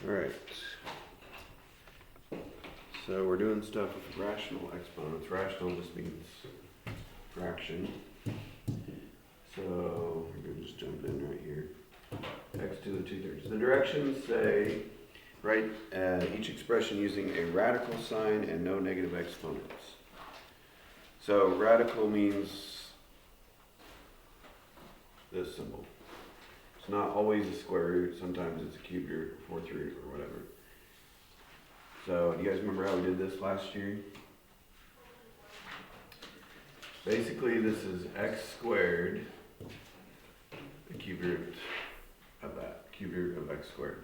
Alright. So we're doing stuff with rational exponents. Rational just means fraction. So we're going to just jump in right here. X to the 2/3. The directions say write each expression using a radical sign and no negative exponents. So radical means this symbol. It's not always a square root. Sometimes it's a cubed root or fourth root or whatever. So do you guys remember how we did this last year? Basically this is x squared, the cubed root of that, cubed root of x squared.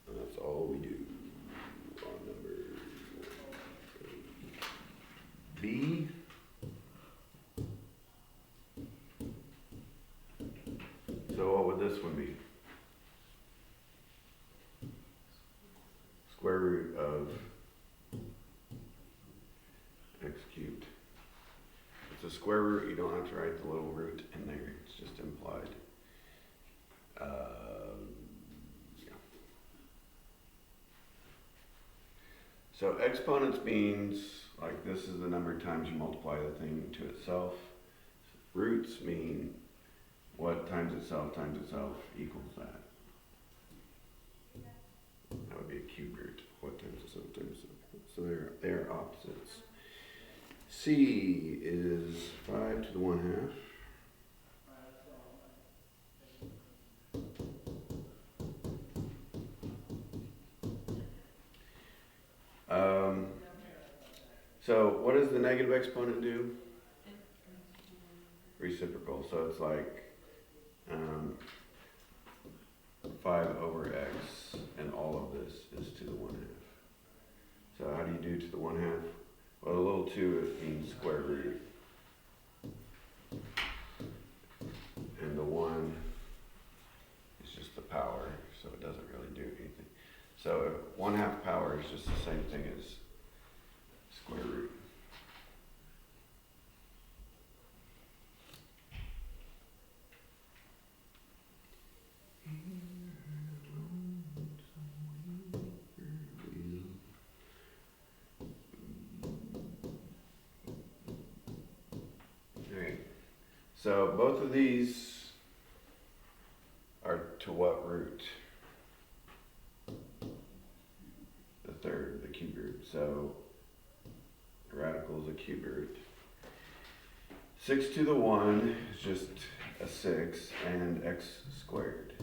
And that's all we do on number B. So what would this one be? Square root of x cubed. It's a square root, you don't have to write the little root in there, it's just implied. Yeah. So exponents means, like this is the number of times you multiply the thing to itself. Roots mean what times itself equals that. That would be a cube root. What times itself times itself. So they're opposites. C is 5 to the 1/2. So what does the negative exponent do? Reciprocal. So it's like 5 over x, and all of this is to the 1/2. So how do you do to the 1/2? Well, the little 2, it means square root. And the 1 is just the power, so it doesn't really do anything. So 1/2 power is just the same thing as square root. So both of these are to what root? The third, the cube root. So the radical is a cube root. 6 to the 1 is just a 6, and x squared.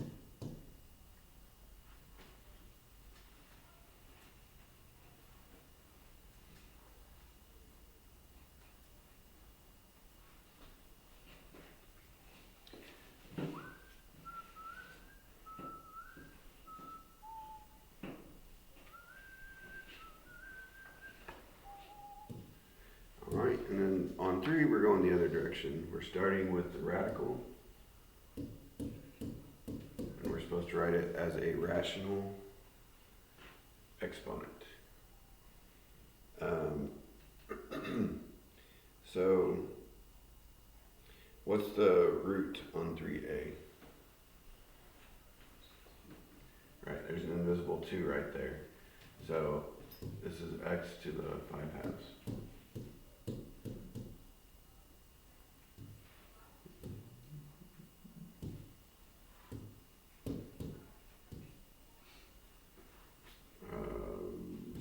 Alright, and then on 3 we're going the other direction. We're starting with the radical, and we're supposed to write it as a rational exponent. So what's the root on 3a? Right, there's an invisible 2 right there. So this is x to the 5/2.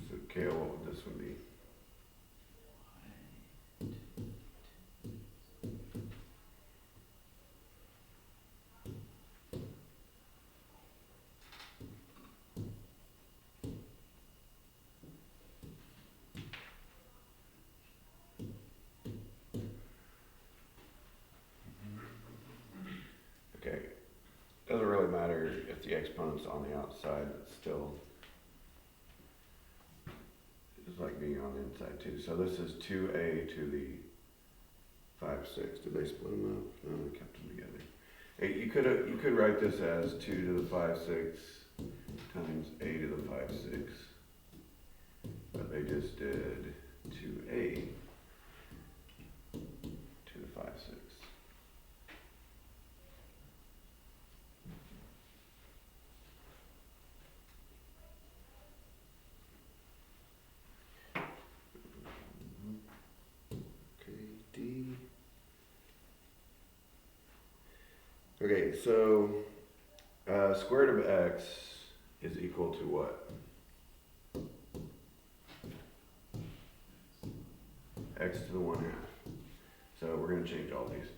So Kale, what would this one be? Okay, doesn't really matter if the exponent's on the outside, it's still it's like being on the inside too. So this is 2a to the 5/6. Did they split them up? No, they kept them together. Hey, you could write this as 2 to the 5/6 times a to the 5/6, but they just did 2a to the 5/6. so square root of x is equal to what? X to the 1/2. So we're going to change all these.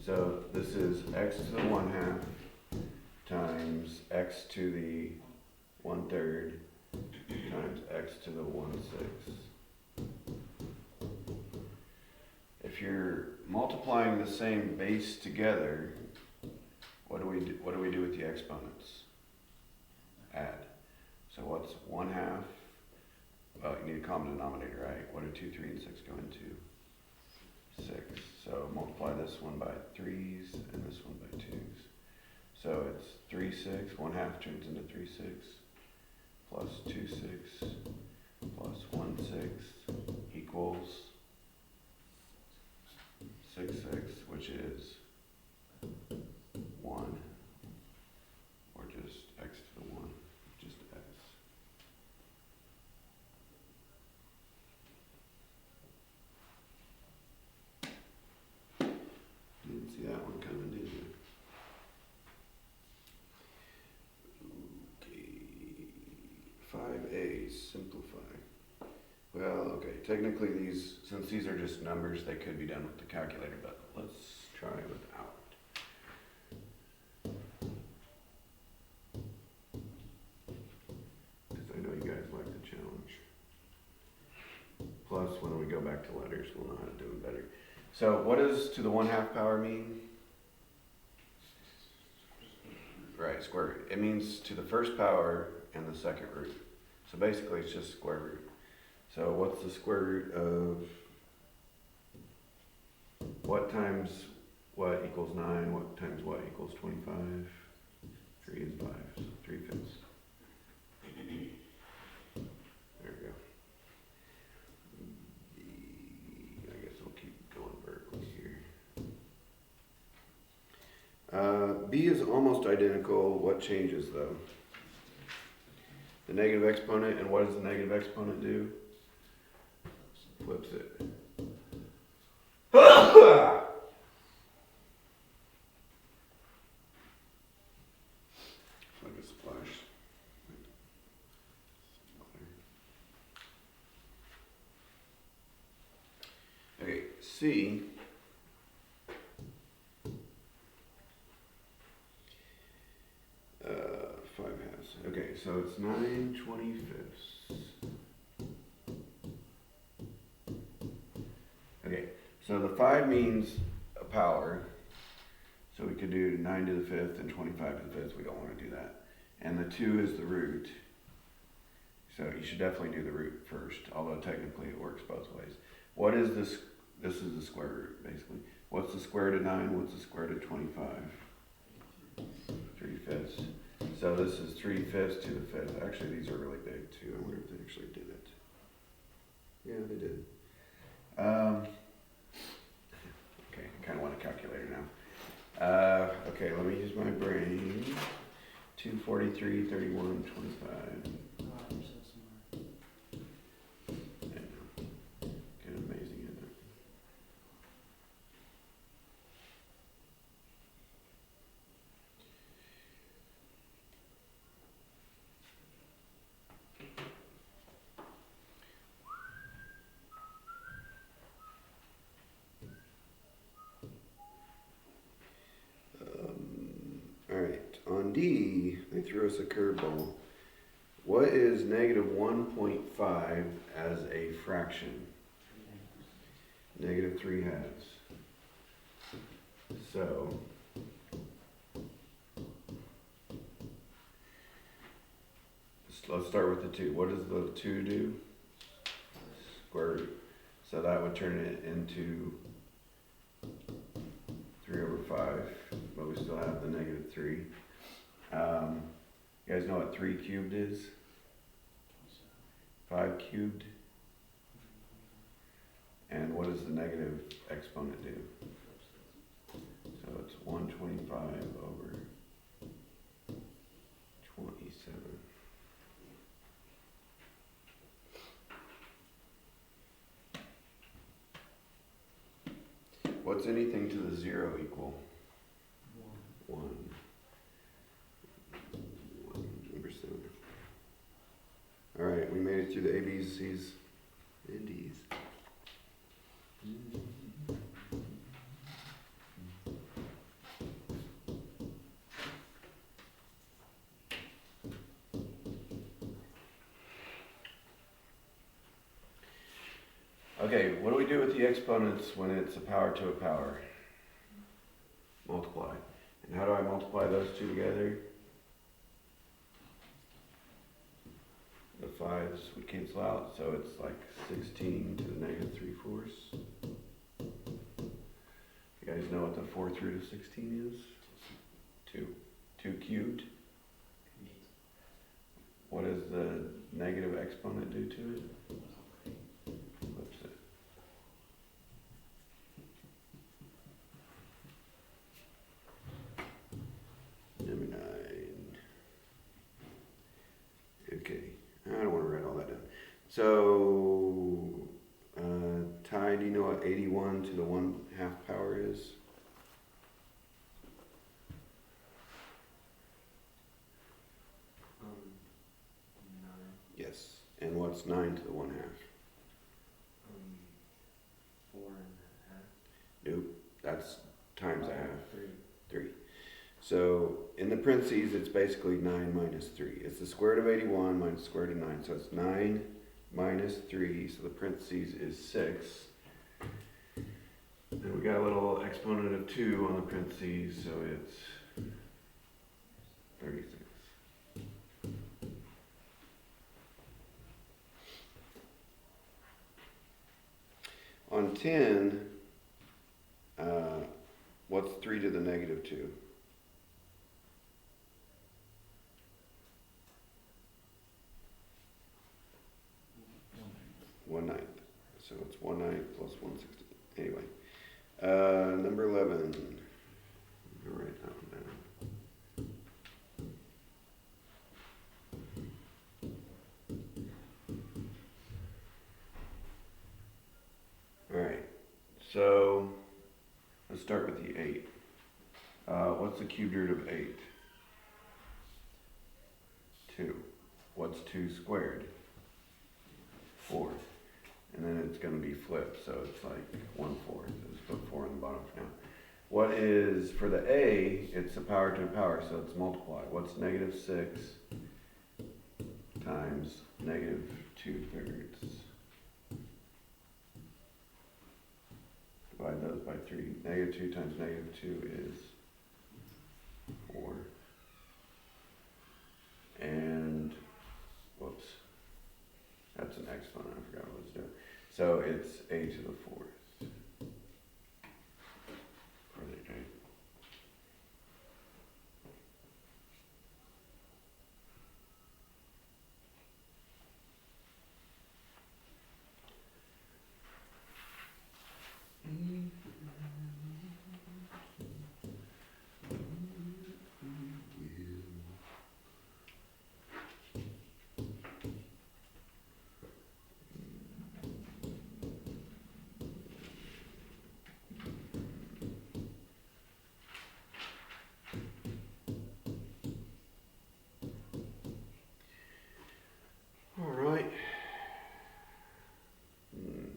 So this is x to the 1/2 times x to the 1/3 times x to the 1/6. If you're multiplying the same base together, what do we do with the exponents? Add. So what's 1/2? Well, you need a common denominator, right? What do 2, 3, and 6 go into? 6. So multiply this one by 3's and this one by 2's. So it's 3, 6. 1/2 turns into 3, 6 plus 2, 6 plus 1, 6 equals 6, 6, which is 1, or just x to the 1, just x. Didn't see that one coming, did you? Okay, 5a, simplify. Well, okay, technically these, since these are just numbers, they could be done with the calculator, but let's try without. Because I know you guys like the challenge. Plus, when we go back to letters, we'll know how to do them better. So what does to the 1/2 power mean? Right, square root. It means to the first power and the second root. So basically it's just square root. So what's the square root of what times what equals 9? What times what equals 25? 3 and 5, so 3/5. There we go. I guess I'll keep going vertically here. B is almost identical. What changes though? The negative exponent, and what does the negative exponent do? Flips it. Like a splash. Okay, C. Okay, so it's 9/25. Okay, so the 5 means a power. So we could do 9 to the 5th and 25 to the 5th. We don't want to do that. And the 2 is the root. So you should definitely do the root first, although technically it works both ways. What is this? This is the square root, basically. What's the square root of 9? What's the square root of 25? 3/5. So this is 3/5 to the 5th. Actually, these are really big too. I wonder if they actually did it. Yeah, they did. Okay, I kind of want a calculator now. Okay, let me use my brain. 2, 43, 31, 25. Wow, you're so smart. I know. Kind of amazing, isn't it? Alright, on D, they threw us a curveball. What is negative 1.5 as a fraction? Negative 3/2. So, let's start with the 2. What does the 2 do? Square root. So that would turn it into 3/5, but we still have the negative 3. You guys know what 3 cubed is? 5 cubed. And what does the negative exponent do? So it's 125 over 27. What's anything to the 0 equal? 1. get through the A, B's, C's, and D's. Okay, what do we do with the exponents when it's a power to a power? Multiply. And how do I multiply those two together? The 5s would cancel out, so it's like 16 to the negative 3/4. You guys know what the 4th root of 16 is? 2. 2 cubed. What does the negative exponent do to it? Flips it. Number 9. Okay, I don't want to write all that down. So, Ty, do you know what 81 to the 1/2 power is? Nine. Yes. And what's 9 to the 1/2? 4.5. Nope, that's times a half. 3. 3. So in the parentheses, it's basically 9 minus 3. It's the square root of 81 minus the square root of 9. So it's 9 minus 3. So the parentheses is 6. And we got a little exponent of 2 on the parentheses, so it's 36. On 10, what's 3 to the negative 2? 1/9. So it's 1/9 plus 1/16. Anyway, number 11. I'll write that one down. All right. So let's start with the 8. What's the cubed root of 8? 2. What's 2 squared? 4. And then it's going to be flipped, so it's like 1/4. Let's put 4 on the bottom for now. What is, for the A, it's a power to a power, so it's multiply. What's negative 6 times negative 2/3? Divide those by 3. Negative 2 times negative 2 is 4. And, whoops. That's an exponent, I forgot what I was doing. So it's a to the 4th. For the A. All right.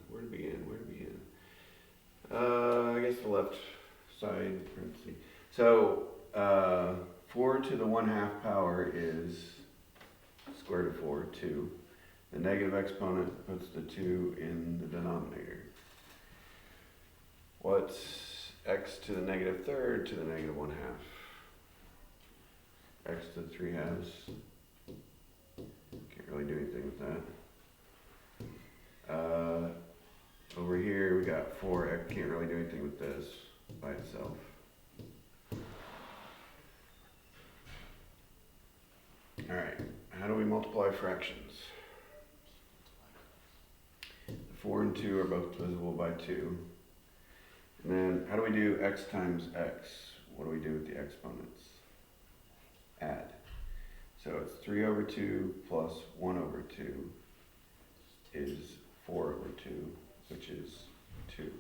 Where to begin? I guess the left side parenthesis. So 4 to the 1/2 power is square root of 4, 2. The negative exponent puts the 2 in the denominator. What's x to the negative 3rd to the negative 1/2? X to the 3/2. Can't really do anything with that. Over here we got 4. I can't really do anything with this by itself. Alright, how do we multiply fractions? The 4 and 2 are both divisible by 2. And then how do we do x times x? What do we do with the exponents? Add. So it's 3/2 plus 1/2 is 4/2, which is 2.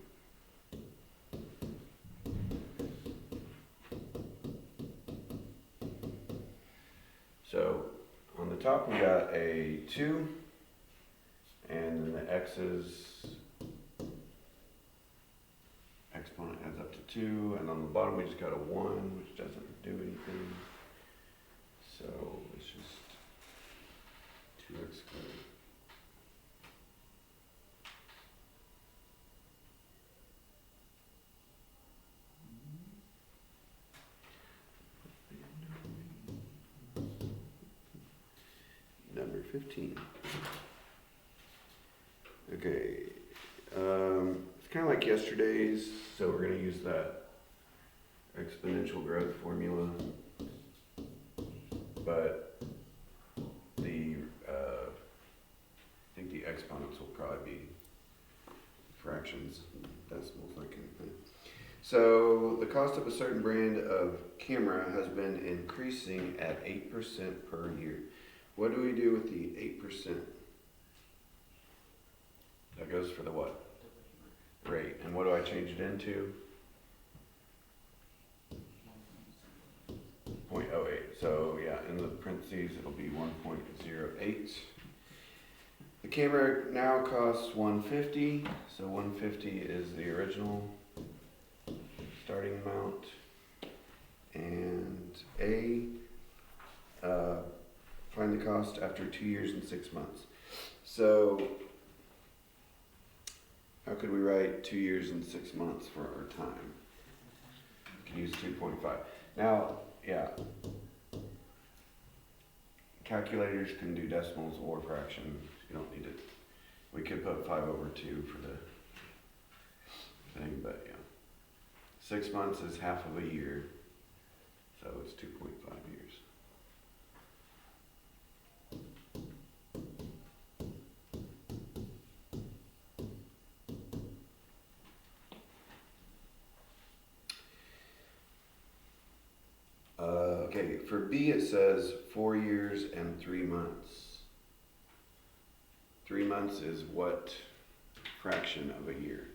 So on the top we got a 2, And then the x's, exponent adds up to 2, and on the bottom we just got a 1, which doesn't do anything. So it's just 2x squared. Number 15. Okay, it's kind of like yesterday's, so we're going to use that exponential growth formula, but the I think the exponents will probably be fractions, decimals, that kind of thing. So the cost of a certain brand of camera has been increasing at 8% per year. What do we do with the 8%? That goes for the what? Rate. And what do I change it into? 0.08. So yeah, in the parentheses it'll be 1.08. The camera now costs $150. So $150 is the original starting amount. And find the cost after 2 years and 6 months. So how could we write 2 years and 6 months for our time? We can use 2.5. Now, yeah, calculators can do decimals or fractions. You don't need it. We could put 5/2 for the thing, but yeah. 6 months is half of a year, so it's 2.5 years. Okay, for B it says 4 years and 3 months. 3 months is what fraction of a year?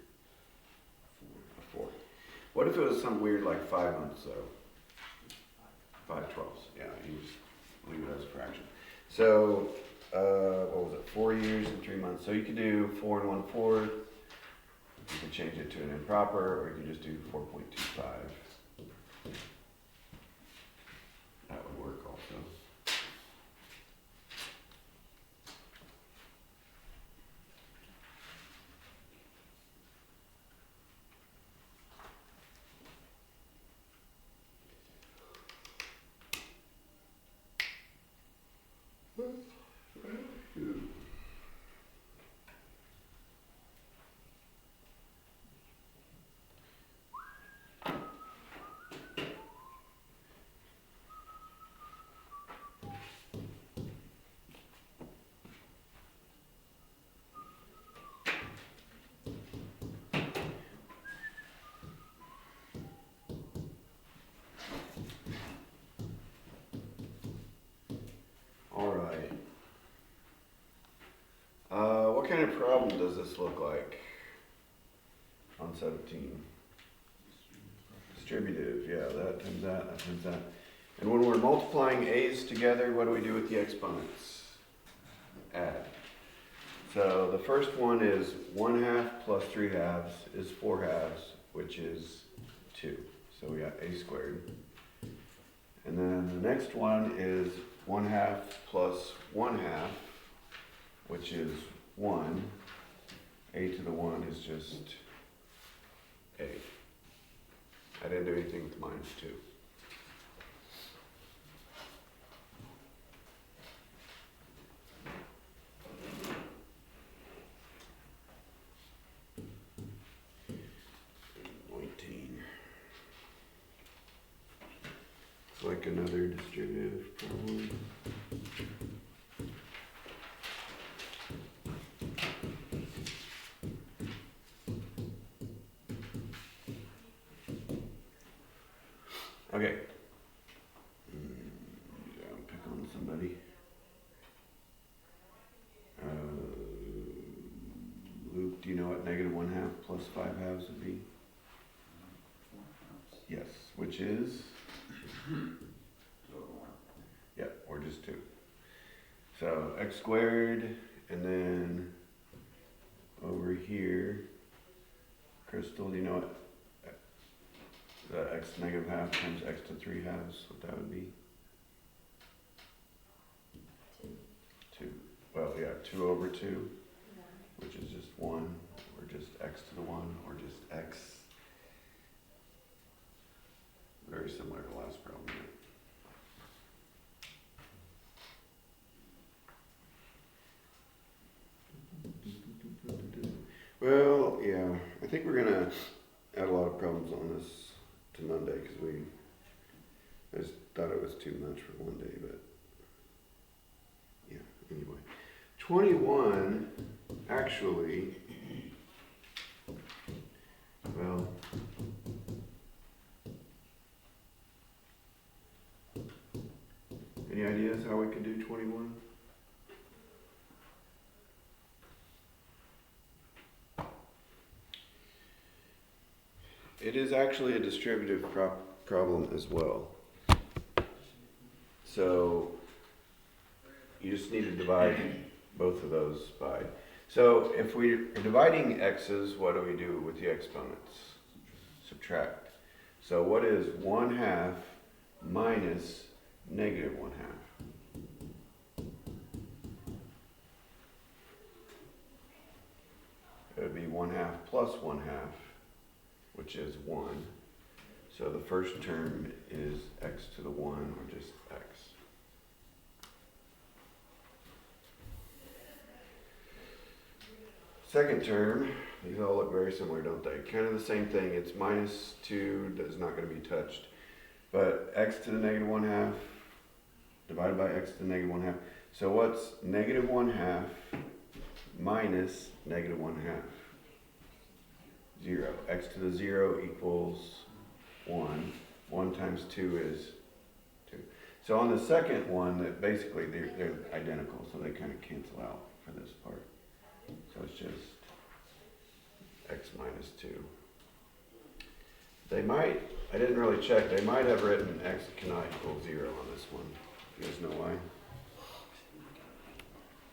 4. What if it was something weird like 5 months though? 5/12. Yeah, you just leave it as a fraction. So, what was it? 4 years and 3 months. So you could do 4 1/4. You could change it to an improper, or you could just do 4.25. That would work also. All right. What kind of problem does this look like on 17? Distributive, yeah, that times that, that times that. And when we're multiplying a's together, what do we do with the exponents? Add. So the first one is 1/2 plus 3/2 is 4/2, which is 2. So we got a squared. And then the next one is 1/2 plus 1/2, which is 1. A to the 1 is just a. I didn't do anything with minus 2. It's like another distributive problem. Okay. Pick on somebody. Luke, do you know what negative 1/2 plus 5/2 would be? Yes, which is? Yeah, or just 2. So x squared, and then over here, Crystal, do you know what the x negative half times x to 3 halves, what that would be? 2. Well, yeah, 2 over 2, which is just 1, or just x to the 1, or just x. Very similar to the last problem. Well, yeah, I think we're gonna add a lot of problems on this to Monday, because I just thought it was too much for one day, but yeah, anyway. 21, actually, well, any ideas how we could do 21? It is actually a distributive problem as well. So you just need to divide both of those by. So if we are dividing x's, what do we do with the exponents? Subtract. So what is 1/2 minus negative 1/2? It would be 1/2 plus 1/2, which is 1. So the first term is x to the 1, or just x. Second term, these all look very similar, don't they? Kind of the same thing. It's -2 that's not going to be touched. But x to the negative 1/2 divided by x to the negative 1/2. So what's negative 1/2 minus negative 1/2? 0. X to the 0 equals 1. 1 times 2 is 2. So on the second one, that basically they're identical, so they kind of cancel out for this part. So it's just x minus 2. They might, I didn't really check, they might have written x cannot equal 0 on this one. You guys know why?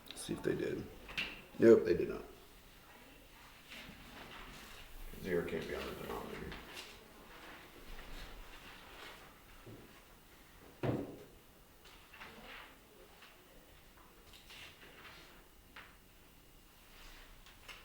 Let's see if they did. Nope, they did not. 0 can't be on the